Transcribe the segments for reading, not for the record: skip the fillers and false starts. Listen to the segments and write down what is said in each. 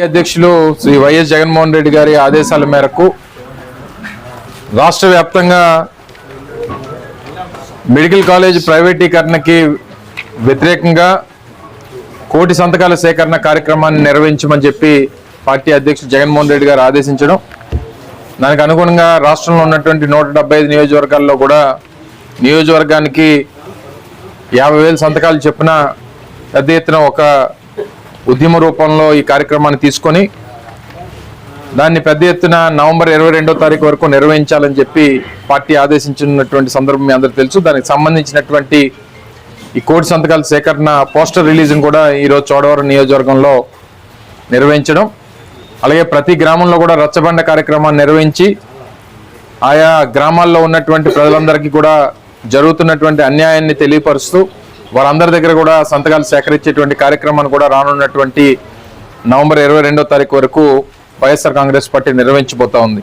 అధ్యక్షులు శ్రీ వైఎస్ జగన్మోహన్ రెడ్డి గారి ఆదేశాల మేరకు రాష్ట్ర వ్యాప్తంగా మెడికల్ కాలేజ్ ప్రైవేటీకరణకి వ్యతిరేకంగా కోటి సంతకాల సేకరణ కార్యక్రమాన్ని నిర్వహించమని చెప్పి పార్టీ అధ్యక్షుడు జగన్మోహన్ రెడ్డి గారు ఆదేశించడం, దానికి అనుగుణంగా రాష్ట్రంలో ఉన్నటువంటి 175 నియోజకవర్గాల్లో కూడా నియోజకవర్గానికి 50,000 సంతకాలు చొప్పున పెద్ద ఎత్తున ఒక ఉద్యమ రూపంలో ఈ కార్యక్రమాన్ని తీసుకొని దాన్ని పెద్ద ఎత్తున నవంబర్ 22వ తారీఖు వరకు నిర్వహించాలని చెప్పి పార్టీ ఆదేశించినటువంటి సందర్భం మీ అందరికీ తెలుసు. దానికి సంబంధించినటువంటి ఈ కోటి సంతకాల సేకరణ పోస్టర్ రిలీజింగ్ కూడా ఈరోజు చోడవరం నియోజకవర్గంలో నిర్వహించడం, అలాగే ప్రతి గ్రామంలో కూడా రచ్చబండ కార్యక్రమాన్ని నిర్వహించి ఆయా గ్రామాల్లో ఉన్నటువంటి ప్రజలందరికీ కూడా జరుగుతున్నటువంటి అన్యాయాన్ని తెలియపరుస్తూ వారందరి దగ్గర కూడా సంతకాలు సేకరించేటువంటి కార్యక్రమాన్ని కూడా రానున్నటువంటి నవంబర్ 22వ తారీఖు వరకు వైఎస్ఆర్ కాంగ్రెస్ పార్టీ నిర్వహించబోతా ఉంది.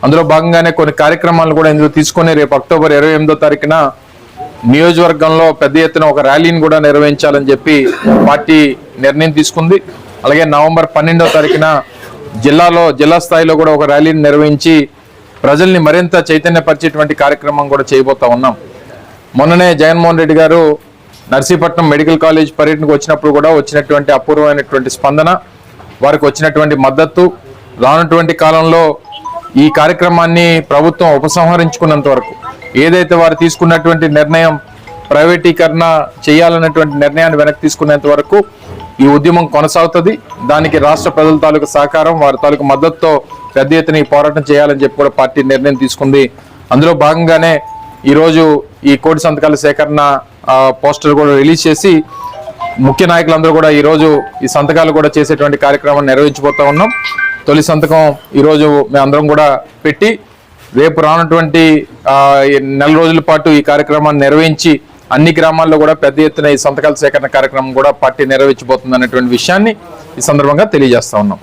అందులో భాగంగానే కొన్ని కార్యక్రమాలు కూడా ఇందులో తీసుకొని రేపు అక్టోబర్ 28వ తారీఖున నియోజకవర్గంలో పెద్ద ఎత్తున ఒక ర్యాలీని కూడా నిర్వహించాలని చెప్పి పార్టీ నిర్ణయం తీసుకుంది. అలాగే నవంబర్ 12వ తారీఖున జిల్లా స్థాయిలో కూడా ఒక ర్యాలీని నిర్వహించి ప్రజల్ని మరింత చైతన్యపరిచేటువంటి కార్యక్రమం కూడా చేయబోతా ఉన్నాం. మొన్ననే జగన్మోహన్ రెడ్డి గారు నర్సీపట్నం మెడికల్ కాలేజ్ పర్యటనకు వచ్చినప్పుడు కూడా వచ్చినటువంటి అపూర్వమైనటువంటి స్పందన, వారికి వచ్చినటువంటి మద్దతు, రానటువంటి కాలంలో ఈ కార్యక్రమాన్ని ప్రభుత్వం ఉపసంహరించుకున్నంత వరకు, ఏదైతే వారు తీసుకున్నటువంటి నిర్ణయం ప్రైవేటీకరణ చేయాలన్నటువంటి నిర్ణయాన్ని వెనక్కి తీసుకునేంత వరకు ఈ ఉద్యమం కొనసాగుతుంది. దానికి రాష్ట్ర ప్రజల తాలూకు సహకారం, వారి తాలూకు మద్దతుతో పెద్ద ఎత్తున ఈ పోరాటం చేయాలని చెప్పి కూడా పార్టీ నిర్ణయం తీసుకుంది. అందులో భాగంగానే ఈరోజు ఈ కోటి సంతకాల సేకరణ పోస్టర్ కూడా రిలీజ్ చేసి ముఖ్య నాయకులందరూ కూడా ఈరోజు ఈ సంతకాలు కూడా చేసేటువంటి కార్యక్రమాన్ని నిర్వహించబోతా ఉన్నాం. తొలి సంతకం ఈరోజు మేమందరం కూడా పెట్టి రేపు రానటువంటి నెల రోజుల పాటు ఈ కార్యక్రమాన్ని నిర్వహించి అన్ని గ్రామాల్లో కూడా పెద్ద ఎత్తున ఈ సంతకాల సేకరణ కార్యక్రమం కూడా పార్టీ నిర్వహించబోతుంది అన్నటువంటి విషయాన్ని ఈ సందర్భంగా తెలియజేస్తా ఉన్నాం.